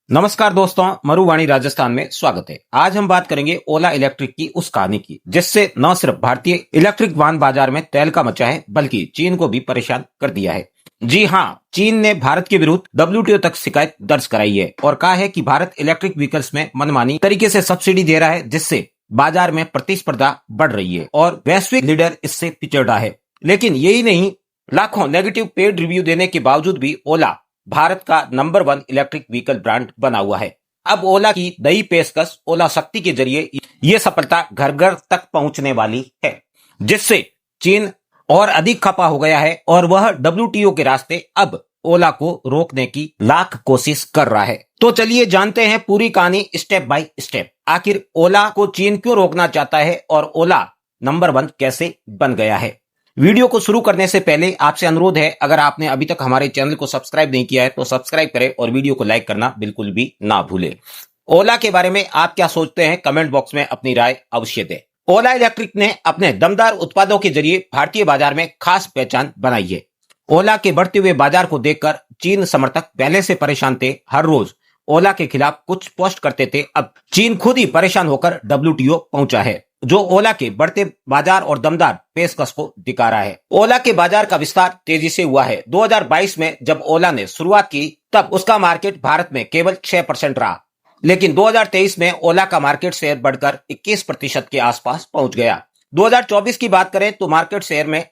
नमस्कार दोस्तों, मरुवाणी राजस्थान में स्वागत है। आज हम बात करेंगे ओला इलेक्ट्रिक की उस कहानी की जिससे न सिर्फ भारतीय इलेक्ट्रिक वाहन बाजार में तहलका मचा है बल्कि चीन को भी परेशान कर दिया है। जी हाँ, चीन ने भारत के विरुद्ध डब्ल्यूटीओ तक शिकायत दर्ज कराई है और कहा है कि भारत इलेक्ट्रिक व्हीकल्स में मनमानी तरीके से सब्सिडी दे रहा है जिससे बाजार में प्रतिस्पर्धा बढ़ रही है और वैश्विक लीडर इससे पिछड़ रहा है। लेकिन यही नहीं, लाखों नेगेटिव पेड रिव्यू देने के बावजूद भी ओला भारत का नंबर 1 इलेक्ट्रिक व्हीकल ब्रांड बना हुआ है। अब ओला की नई पेशकश ओला शक्ति के जरिए ये सफलता घर घर तक पहुंचने वाली है, जिससे चीन और अधिक खपा हो गया है और वह डब्ल्यूटीओ के रास्ते अब ओला को रोकने की लाख कोशिश कर रहा है। तो चलिए जानते हैं पूरी कहानी स्टेप बाय स्टेप। आखिर ओला को चीन क्यों रोकना चाहता है और ओला नंबर 1 कैसे बन गया है। वीडियो को शुरू करने से पहले आपसे अनुरोध है, अगर आपने अभी तक हमारे चैनल को सब्सक्राइब नहीं किया है तो सब्सक्राइब करें और वीडियो को लाइक करना बिल्कुल भी ना भूलें। ओला के बारे में आप क्या सोचते हैं, कमेंट बॉक्स में अपनी राय अवश्य दें। ओला इलेक्ट्रिक ने अपने दमदार उत्पादों के जरिए भारतीय बाजार में खास पहचान बनाई है। ओला के बढ़ते हुए बाजार को देखकर चीन समर्थक पहले से परेशान थे। हर रोज ओला के खिलाफ कुछ पोस्ट करते थे। अब चीन खुद ही परेशान होकर डब्ल्यूटीओ पहुंचा है, जो ओला के बढ़ते बाजार और दमदार पेशकश को दिखा रहा है। ओला के बाजार का विस्तार तेजी से हुआ है। 2022 में जब ओला ने शुरुआत की तब उसका मार्केट भारत में केवल 6% रहा, लेकिन 2023 में ओला का मार्केट शेयर बढ़कर 21% के आसपास पहुंच गया। 2024 की बात करें तो मार्केट शेयर में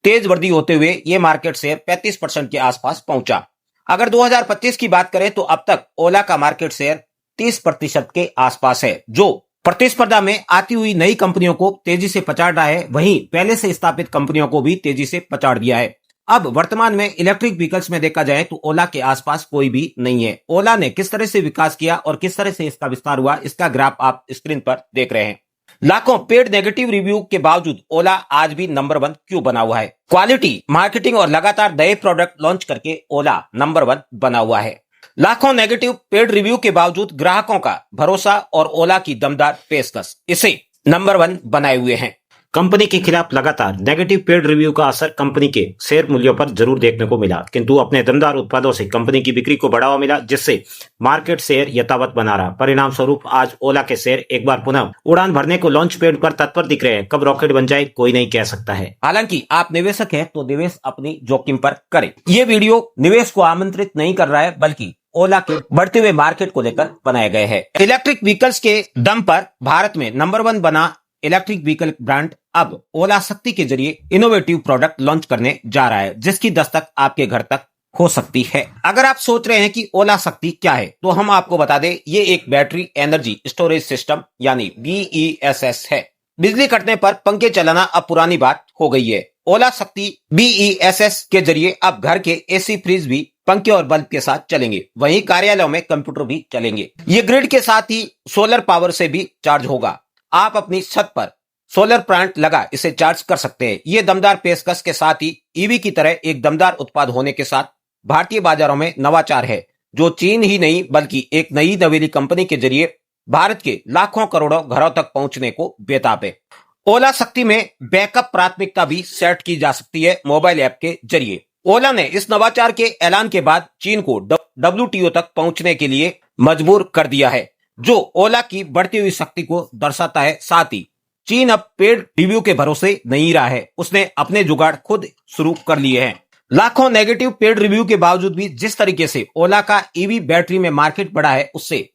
तेज वृद्धि होते हुए ये मार्केट शेयर 35% के आसपास पहुंचा। अगर 2025 की बात करें तो अब तक ओला का मार्केट शेयर 30% के आसपास है, जो प्रतिस्पर्धा में आती हुई नई कंपनियों को तेजी से पछाड़ रहा है। वहीं पहले से स्थापित कंपनियों को भी तेजी से पछाड़ दिया है। अब वर्तमान में इलेक्ट्रिक व्हीकल्स में देखा जाए तो ओला के आसपास कोई भी नहीं है। ओला ने किस तरह से विकास किया और किस तरह से इसका विस्तार हुआ, इसका ग्राफ आप स्क्रीन पर देख रहे हैं। लाखों पेड नेगेटिव रिव्यू के बावजूद ओला आज भी नंबर 1 क्यों बना हुआ है। क्वालिटी, मार्केटिंग और लगातार नए प्रोडक्ट लॉन्च करके ओला नंबर 1 बना हुआ है। लाखों नेगेटिव पेड रिव्यू के बावजूद ग्राहकों का भरोसा और ओला की दमदार पेशकश इसे नंबर 1 बनाए हुए हैं। कंपनी के खिलाफ लगातार नेगेटिव पेड रिव्यू का असर कंपनी के शेयर मूल्यों पर जरूर देखने को मिला, किंतु अपने दमदार उत्पादों से कंपनी की बिक्री को बढ़ावा मिला, जिससे मार्केट शेयर यथावत बना रहा। परिणाम स्वरूप आज ओला के शेयर एक बार पुनः उड़ान भरने को लॉन्च पैड पर तत्पर दिख रहे हैं। कब रॉकेट बन जाए कोई नहीं कह सकता है। हालांकि आप निवेशक हैं तो निवेश अपनी जोखिम पर करें। ये वीडियो निवेश को आमंत्रित नहीं कर रहा है बल्कि ओला के बढ़ते हुए मार्केट को लेकर बनाए गए हैं। इलेक्ट्रिक व्हीकल्स के दम पर भारत में नंबर 1 बना इलेक्ट्रिक व्हीकल ब्रांड अब ओला शक्ति के जरिए इनोवेटिव प्रोडक्ट लॉन्च करने जा रहा है, जिसकी दस्तक आपके घर तक हो सकती है। अगर आप सोच रहे हैं कि ओला शक्ति क्या है तो हम आपको बता दें, ये एक बैटरी एनर्जी स्टोरेज सिस्टम यानी BESS है। बिजली कटने पर पंखे चलाना अब पुरानी बात हो गई है। ओला शक्ति BESS के जरिए अब घर के AC, फ्रिज भी पंखे और बल्ब के साथ चलेंगे। वहीं कार्यालयों में कंप्यूटर भी चलेंगे। ये ग्रिड के साथ ही सोलर पावर से भी चार्ज होगा। आप अपनी छत पर सोलर प्लांट लगा इसे चार्ज कर सकते हैं। ये दमदार पेशकश के साथ ही ईवी की तरह एक दमदार उत्पाद होने के साथ भारतीय बाजारों में नवाचार है, जो चीन ही नहीं बल्कि एक नई नवेली कंपनी के जरिए भारत के लाखों करोड़ों घरों तक पहुंचने को बेताब है। ओला शक्ति में बैकअप प्राथमिकता भी सेट की जा सकती है मोबाइल ऐप के जरिए। ओला ने इस नवाचार के ऐलान के बाद चीन को डब्ल्यूटीओ तक पहुंचने के लिए मजबूर कर दिया है, जो ओला की बढ़ती हुई शक्ति को दर्शाता है। साथ ही चीन अब पेड रिव्यू के भरोसे नहीं रहा है, उसने अपने जुगाड़ खुद शुरू कर लिए हैं। लाखों नेगेटिव पेड रिव्यू के बावजूद भी जिस तरीके से ओला का ईवी बैटरी में मार्केट बढ़ा है, उससे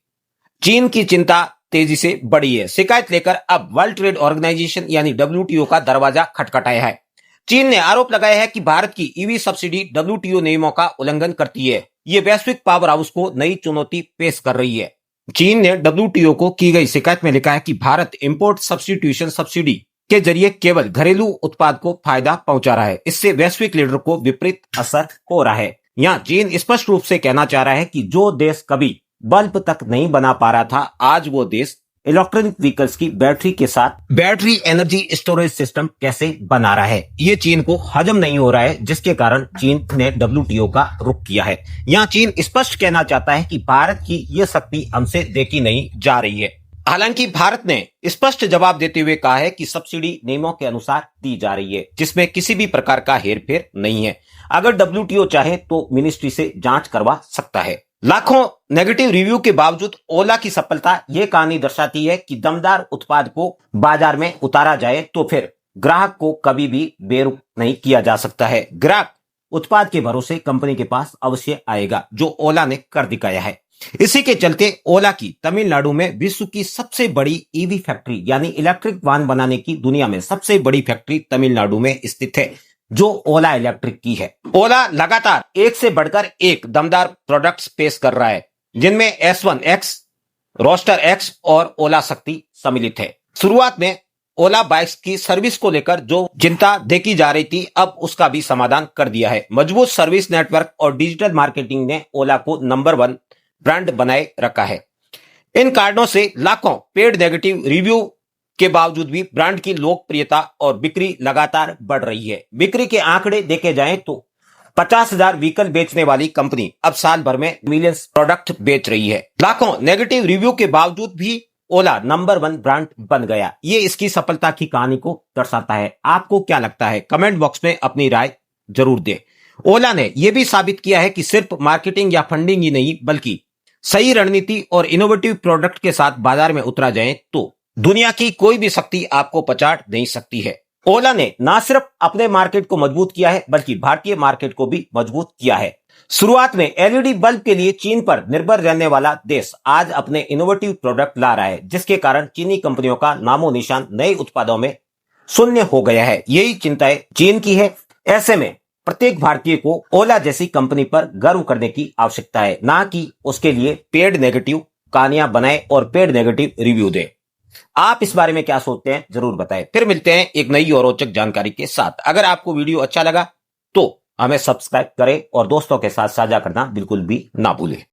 चीन की चिंता तेजी से बढ़ी है। शिकायत लेकर अब वर्ल्ड ट्रेड ऑर्गेनाइजेशन यानी डब्ल्यूटीओ का दरवाजा खटखटाया है। चीन ने आरोप लगाया है कि भारत की ईवी सब्सिडी डब्ल्यूटीओ नियमों का उल्लंघन करती है। ये वैश्विक पावर हाउस को नई चुनौती पेश कर रही है। चीन ने डब्ल्यूटीओ को की गई शिकायत में लिखा है कि भारत इंपोर्ट सब्स्टिट्यूशन सब्सिडी के जरिए केवल घरेलू उत्पाद को फायदा पहुंचा रहा है। इससे वैश्विक लीडर को विपरीत असर हो रहा है। यहाँ चीन स्पष्ट रूप से कहना चाह रहा है कि जो देश कभी बल्ब तक नहीं बना पा रहा था, आज वो देश इलेक्ट्रॉनिक व्हीकल्स की बैटरी के साथ बैटरी एनर्जी स्टोरेज सिस्टम कैसे बना रहा है। ये चीन को हजम नहीं हो रहा है, जिसके कारण चीन ने डब्ल्यूटीओ का रुख किया है। यहाँ चीन स्पष्ट कहना चाहता है कि भारत की ये शक्ति हमसे देखी नहीं जा रही है। हालांकि भारत ने स्पष्ट जवाब देते हुए कहा है कि सब्सिडी नियमों के अनुसार दी जा रही है, जिसमें किसी भी प्रकार का हेरफेर नहीं है। अगर डब्ल्यूटीओ चाहे तो मिनिस्ट्री से जांच करवा सकता है। लाखों नेगेटिव रिव्यू के बावजूद ओला की सफलता यह कहानी दर्शाती है कि दमदार उत्पाद को बाजार में उतारा जाए तो फिर ग्राहक को कभी भी बेरुख नहीं किया जा सकता है। ग्राहक उत्पाद के भरोसे कंपनी के पास अवश्य आएगा, जो ओला ने कर दिखाया है। इसी के चलते ओला की तमिलनाडु में विश्व की सबसे बड़ी ईवी फैक्ट्री यानी इलेक्ट्रिक वाहन बनाने की दुनिया में सबसे बड़ी फैक्ट्री तमिलनाडु में स्थित है, जो ओला इलेक्ट्रिक की है। ओला लगातार एक से बढ़कर एक दमदार प्रोडक्ट्स पेश कर रहा है, जिनमें S1 X, रोस्टर X और ओला शक्ति सम्मिलित है। शुरुआत में ओला बाइक्स की सर्विस को लेकर जो चिंता देखी जा रही थी, अब उसका भी समाधान कर दिया है। मजबूत सर्विस नेटवर्क और डिजिटल मार्केटिंग ने ओला को नंबर 1 ब्रांड बनाए रखा है। इन कारणों से लाखों पेड नेगेटिव रिव्यू के बावजूद भी ब्रांड की लोकप्रियता और बिक्री लगातार बढ़ रही है। बिक्री के आंकड़े देखे जाएं तो 50,000 व्हीकल बेचने वाली कंपनी अब साल भर में मिलियंस प्रोडक्ट बेच रही है। लाखों नेगेटिव रिव्यू के बावजूद भी ओला नंबर 1 ब्रांड बन गया। ये इसकी सफलता की कहानी को दर्शाता है। आपको क्या लगता है? कमेंट बॉक्स में अपनी राय जरूर दें। ओला ने यह भी साबित किया है कि सिर्फ मार्केटिंग या फंडिंग ही नहीं, बल्कि सही रणनीति और इनोवेटिव प्रोडक्ट के साथ बाजार में उतरा जाए तो दुनिया की कोई भी शक्ति आपको पछाड़ नहीं सकती है। ओला ने न सिर्फ अपने मार्केट को मजबूत किया है, बल्कि भारतीय मार्केट को भी मजबूत किया है। शुरुआत में एलईडी बल्ब के लिए चीन पर निर्भर रहने वाला देश आज अपने इनोवेटिव प्रोडक्ट ला रहा है, जिसके कारण चीनी कंपनियों का नामो निशान नए उत्पादों में शून्य हो गया है। यही चिंताएं चीन की है। ऐसे में प्रत्येक भारतीय को ओला जैसी कंपनी पर गर्व करने की आवश्यकता है, ना कि उसके लिए पेड नेगेटिव कहानियां बनाए और पेड नेगेटिव रिव्यू दे। आप इस बारे में क्या सोचते हैं जरूर बताएं। फिर मिलते हैं एक नई और रोचक जानकारी के साथ। अगर आपको वीडियो अच्छा लगा तो हमें सब्सक्राइब करें और दोस्तों के साथ साझा करना बिल्कुल भी ना भूलें।